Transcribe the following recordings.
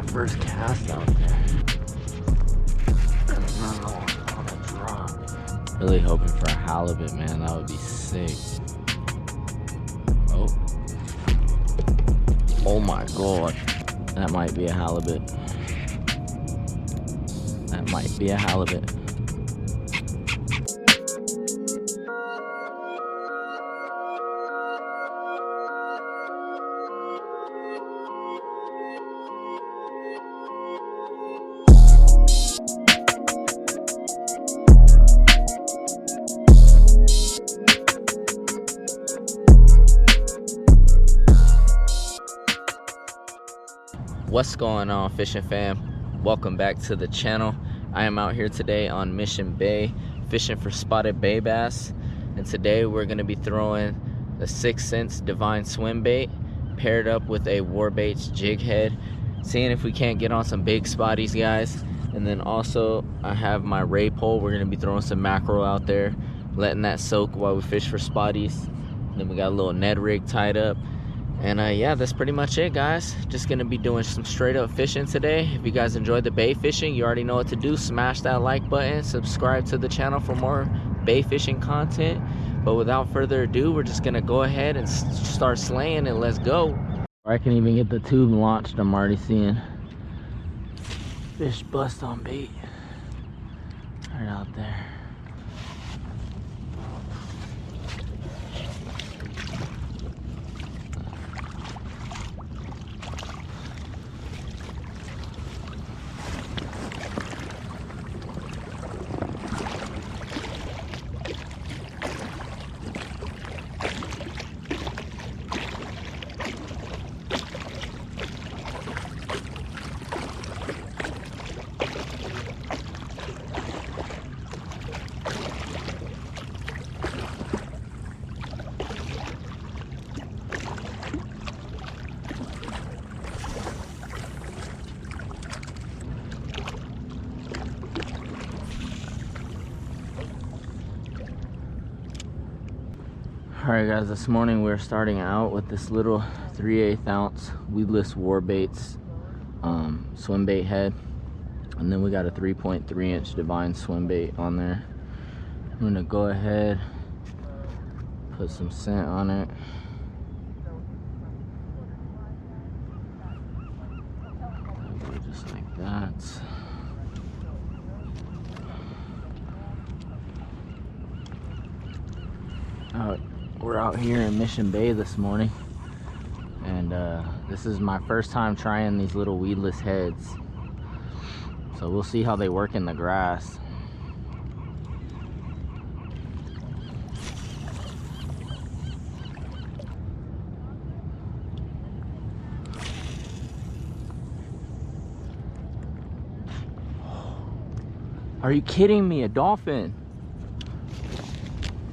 that first cast out there. And another one on a drop. Really hoping for a halibut, man. That would be sick. Oh. Oh my god. That might be a halibut. That might be a halibut. What's going on, fishing fam? Welcome back to the channel. I am out here today on Mission Bay fishing for spotted bay bass, and today we're going to be throwing the 6th Sense Divine swim bait paired up with a Warbaits jig head, seeing if we can't get on some big spotties, guys. And then also I have my ray pole. We're going to be throwing some mackerel out there, letting that soak while we fish for spotties. And then we got a little Ned rig tied up. And yeah, that's pretty much it, guys. Just gonna be doing some straight up fishing today. If you guys enjoyed the bay fishing, you already know what to do. Smash that like button, subscribe to the channel for more bay fishing content. But without further ado, we're just gonna go ahead and start slaying and let's go. I can even get the tube launched. I'm already seeing fish bust on bait right out there. Alright guys, this morning we're starting out with this little 3/8 ounce weedless Warbaits swim bait head, and then we got a 3.3 inch Divine swim bait on there. I'm gonna go ahead, put some scent on it. Just like that. We're out here in Mission Bay this morning, and this is my first time trying these little weedless heads, so we'll see how they work in the grass. Are you kidding me? A dolphin!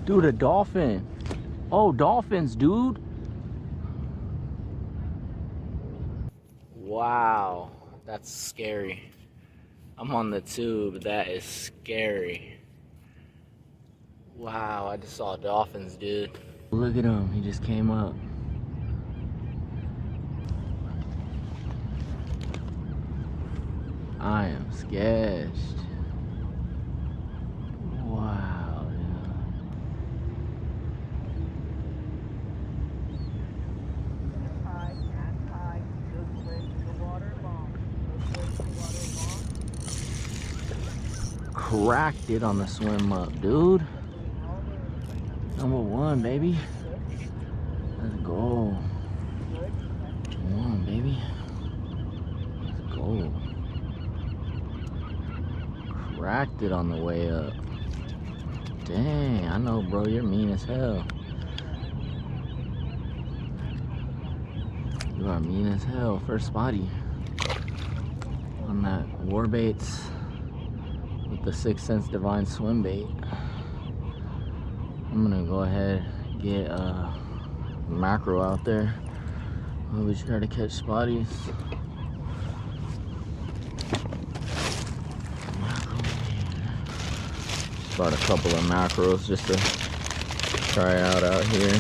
Dude, a dolphin! Oh, dolphins, dude! Wow, that's scary. I'm on the tube. That is scary. Wow, I just saw dolphins, dude. Look at him, he just came up. I am sketched. Wow. Cracked it on the swim up, dude. Number one, baby. Let's go. Come on, baby. Let's go. Cracked it on the way up. Dang, I know, bro. You're mean as hell. You are mean as hell. First spotty on that Warbaits with the 6th Sense Divine swim bait. I'm gonna go ahead and get mackerel out there while we try to catch spotties. Just bought a couple of mackerels just to try out here.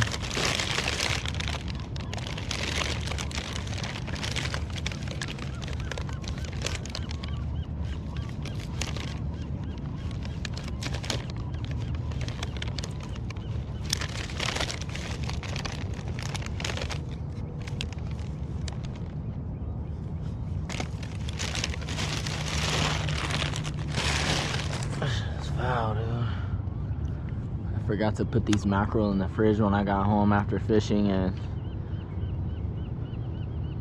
forgot to put these mackerel in the fridge when I got home after fishing, and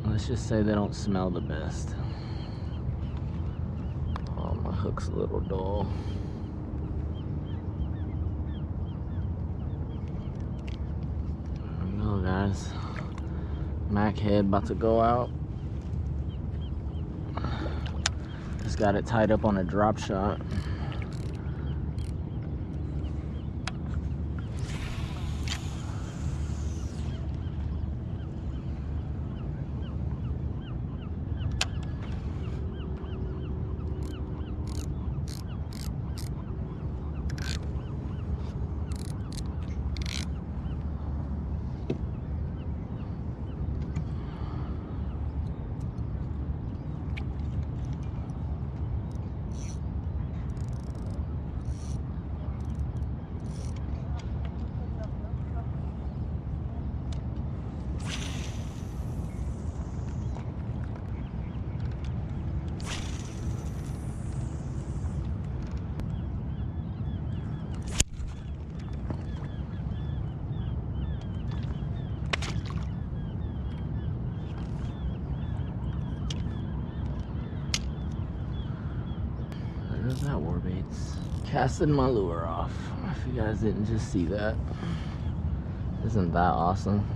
let's just say they don't smell the best. Oh, my hook's a little dull. There we go, guys. Mac head about to go out. Just got it tied up on a drop shot. There's that warbaits. Casting my lure off. If you guys didn't just see that. Isn't that awesome?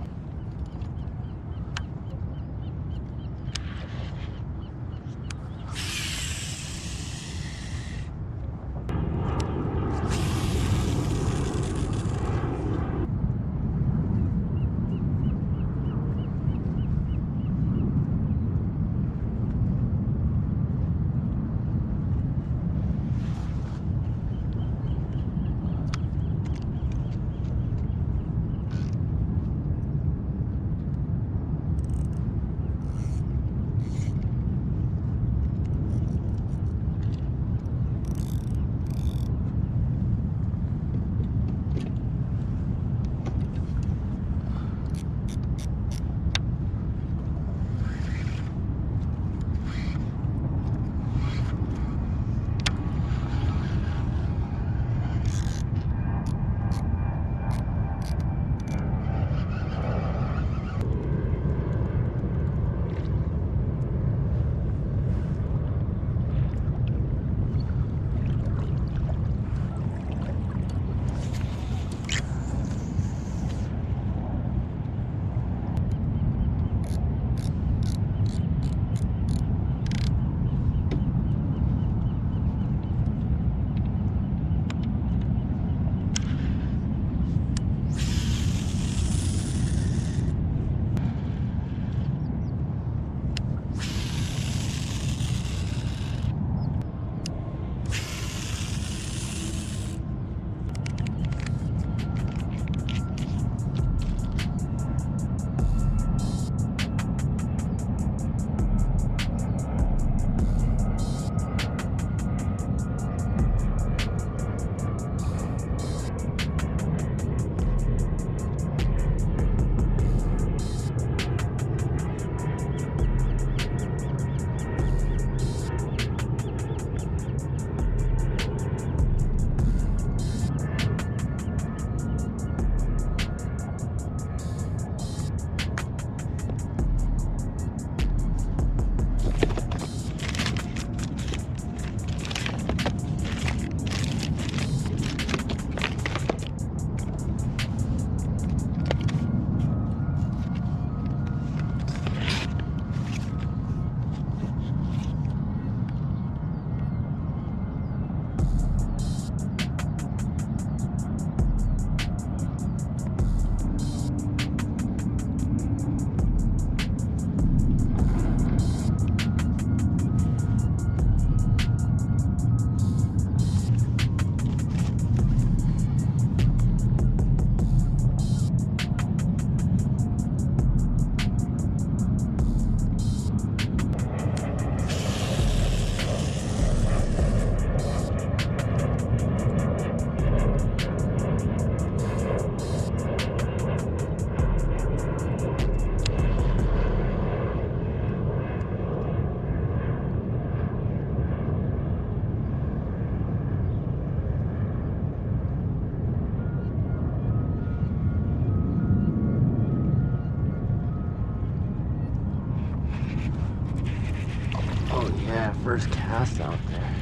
Oh yeah, first cast out there.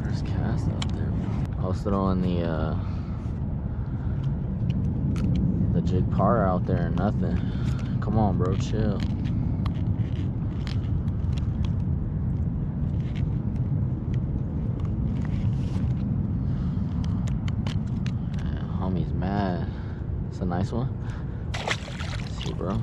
First cast out there. I was throwing the jig par out there and nothing. Come on, bro, chill. Homie's mad. It's a nice one. Let's see, bro.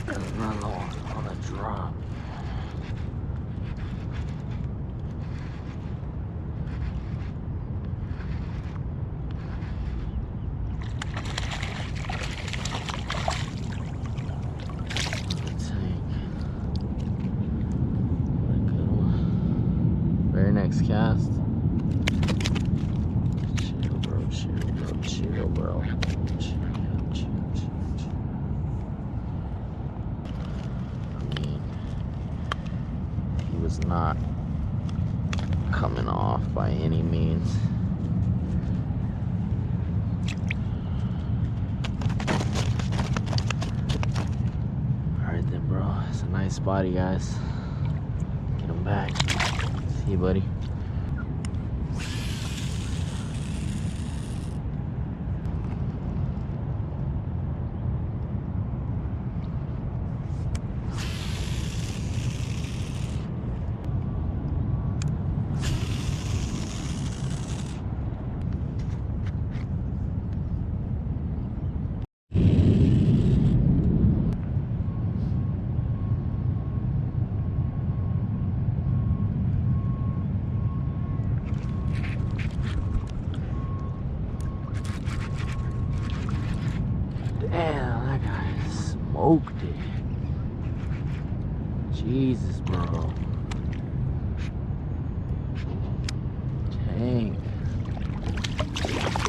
Another one on a drop. Very next cast. Chill, bro, chill, bro, chill, bro. Chill, chill, chill, chill. I mean, he was not coming off by any means. Alright then, bro. It's a nice spotty, guys. Get him back. See you, buddy. Damn, that guy smoked it. Jesus, bro. Tank.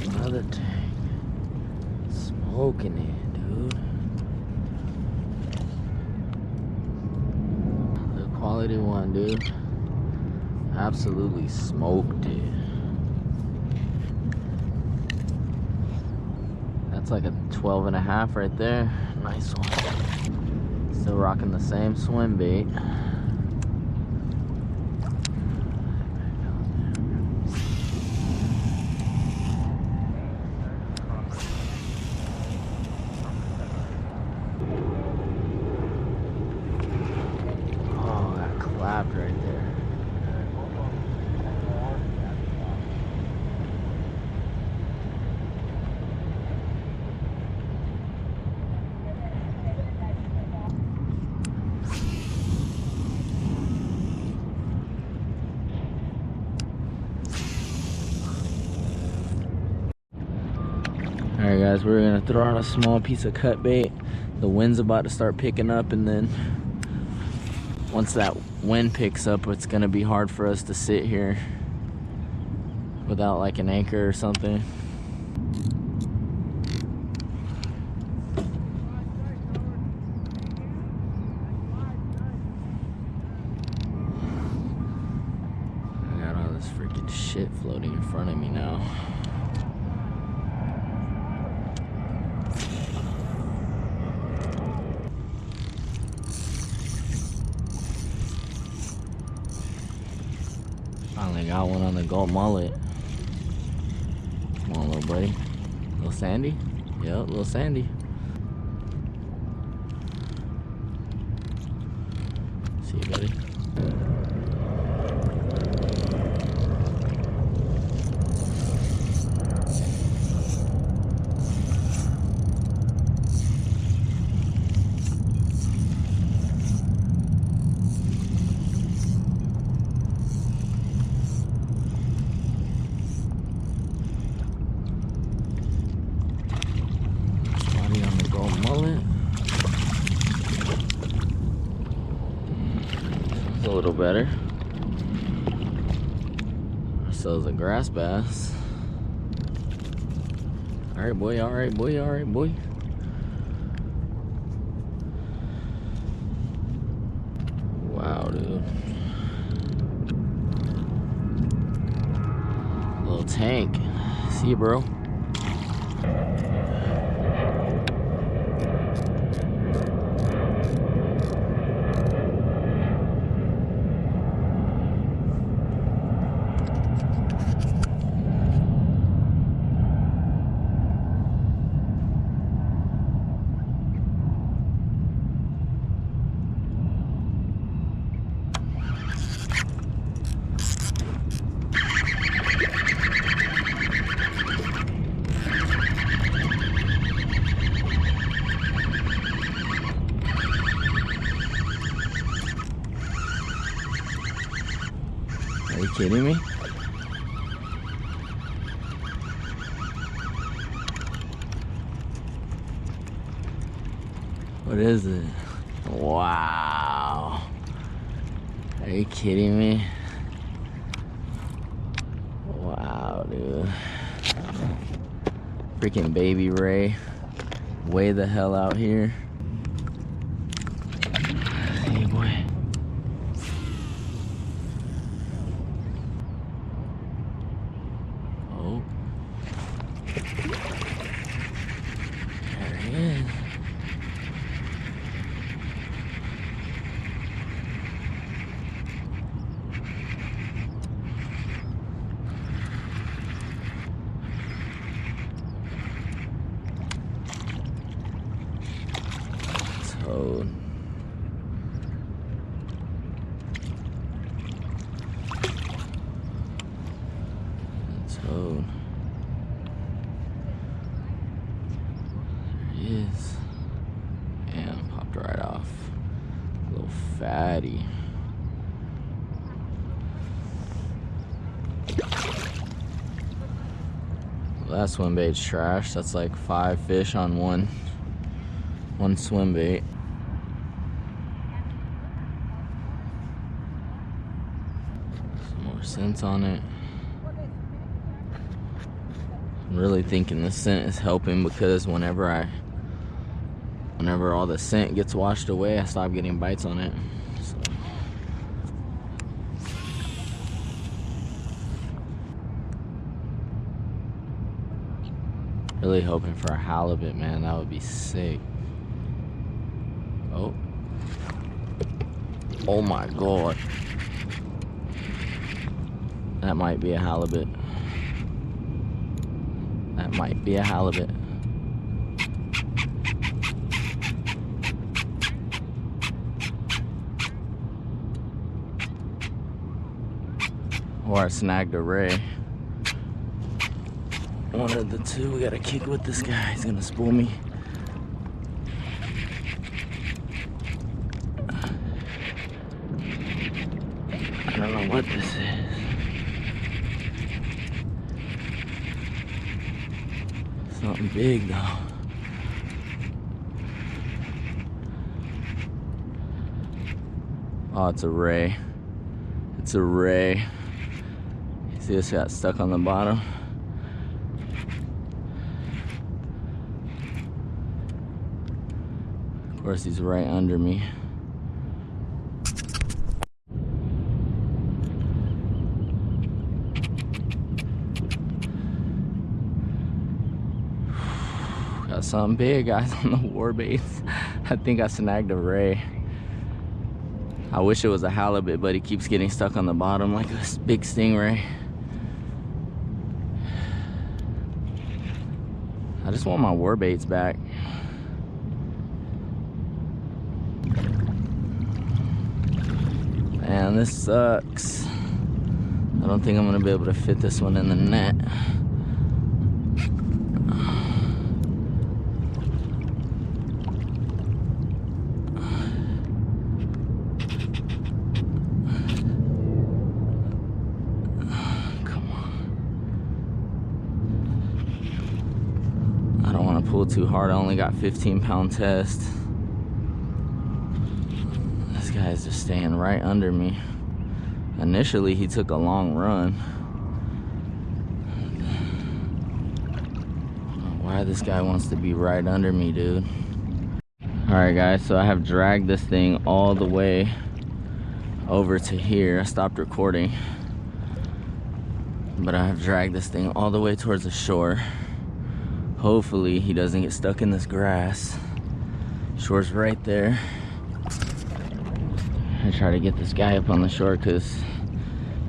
Another tank. Smoking it, dude. The quality one, dude. Absolutely smoked it. That's like a 12 and a half right there. Nice one. Still rocking the same swim bait. Oh, that clapped right there. Alright guys, we're gonna throw out a small piece of cut bait. The wind's about to start picking up, and then once that wind picks up, it's gonna be hard for us to sit here without like an anchor or something. I got all this freaking shit floating in front of me now. Finally got one on the gold mullet. Come on, little buddy. Little Sandy? Yep, little Sandy. See you, buddy. Spotty on the gold mullet. little better. Ourselves a grass bass. All right, boy. All right, boy. All right, boy. Wow, dude. Little tank. See you, bro. Are you kidding me? What is it? Wow. Are you kidding me? Wow, dude. Freaking baby ray. Way the hell out here. Hey, boy. Oh. There he is. Toad. Toad. There he is. And popped right off. Little fatty. That swim bait's trash. That's like 5 fish on one swim bait. Some more scent on it. I'm really thinking the scent is helping because whenever all the scent gets washed away, I stop getting bites on it. So. Really hoping for a halibut, man. That would be sick. Oh. Oh my God. That might be a halibut. That might be a halibut. Or I snagged a ray. One of the two. We gotta kick with this guy. He's gonna spool me. I don't know what this is. Something big though. Oh, it's a ray. It's a ray. See, this got stuck on the bottom. Of course, he's right under me. Got something big, guys, on the war baits. I think I snagged a ray. I wish it was a halibut, but he keeps getting stuck on the bottom like a big stingray. I just want my war baits back. Man, this sucks. I don't think I'm gonna be able to fit this one in the net. Pull too hard. I only got 15-pound test. This guy guy's just staying right under me. Initially, he took a long run. Why this guy wants to be right under me, dude. Alright guys, so I have dragged this thing all the way over to here. I stopped recording, but I have dragged this thing all the way towards the shore. Hopefully he doesn't get stuck in this grass. Shore's right there. I try to get this guy up on the shore because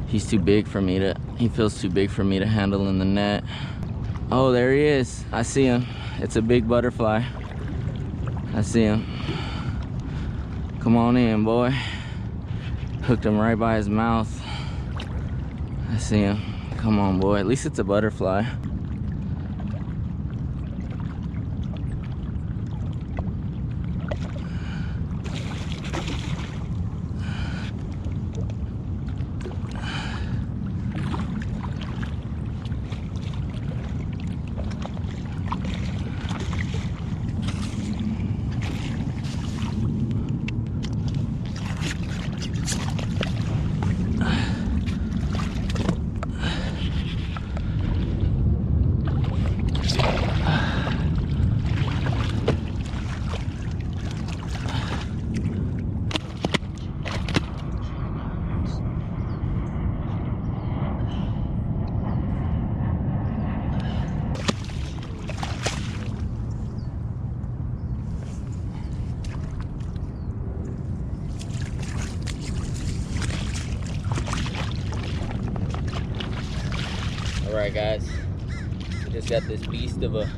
he's too big for me to, he feels too big for me to handle in the net. Oh, there he is. I see him. It's a big butterfly. I see him. Come on in, boy. Hooked him right by his mouth. I see him. Come on, boy. At least it's a butterfly. Alright guys, we just got this beast of a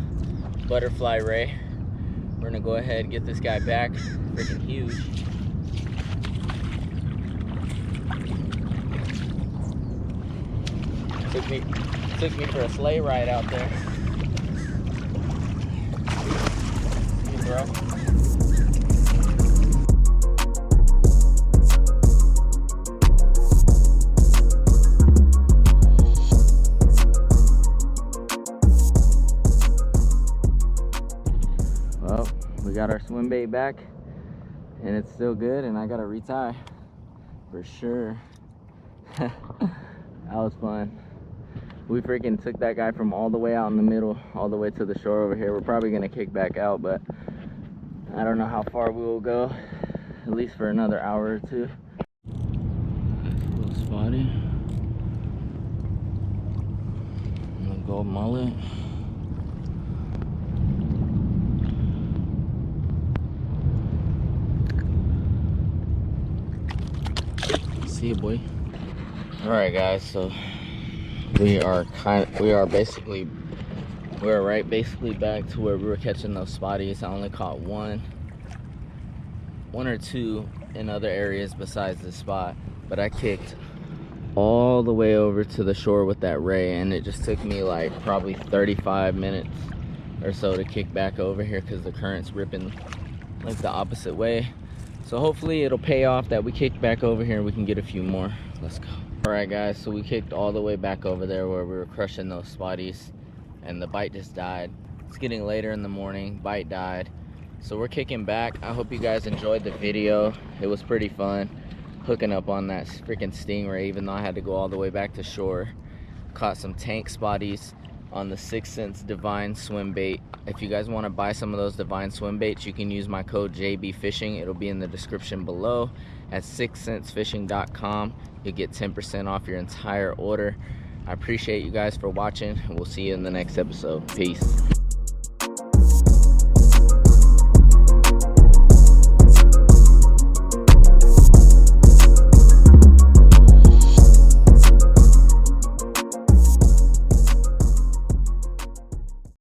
butterfly ray. We're gonna go ahead and get this guy back. Freaking huge. Took me for a sleigh ride out there. Hey, bro. Well, we got our swim bait back and it's still good, and I gotta retie for sure. That was fun. We freaking took that guy from all the way out in the middle all the way to the shore over here. We're probably gonna kick back out, but I don't know how far we will go, at least for another hour or two. Little spotty, little gold mullet. See you, boy. All right guys, so we are basically back to where we were catching those spotties. I only caught one or two in other areas besides this spot, but I kicked all the way over to the shore with that ray, and it just took me like probably 35 minutes or so to kick back over here because the current's ripping like the opposite way. So hopefully it'll pay off that we kicked back over here and we can get a few more. Let's go. All right guys, so we kicked all the way back over there where we were crushing those spotties, and the bite just died. It's getting later in the morning, bite died. So we're kicking back. I hope you guys enjoyed the video. It was pretty fun hooking up on that freaking stingray, even though I had to go all the way back to shore. Caught some tank spotties on the 6 Sense Divine swim bait. If you guys want to buy some of those Divine swim baits, you can use my code JBFishing. It'll be in the description below at 6censfishing.com. You'll get 10% off your entire order. I appreciate you guys for watching, and we'll see you in the next episode. Peace.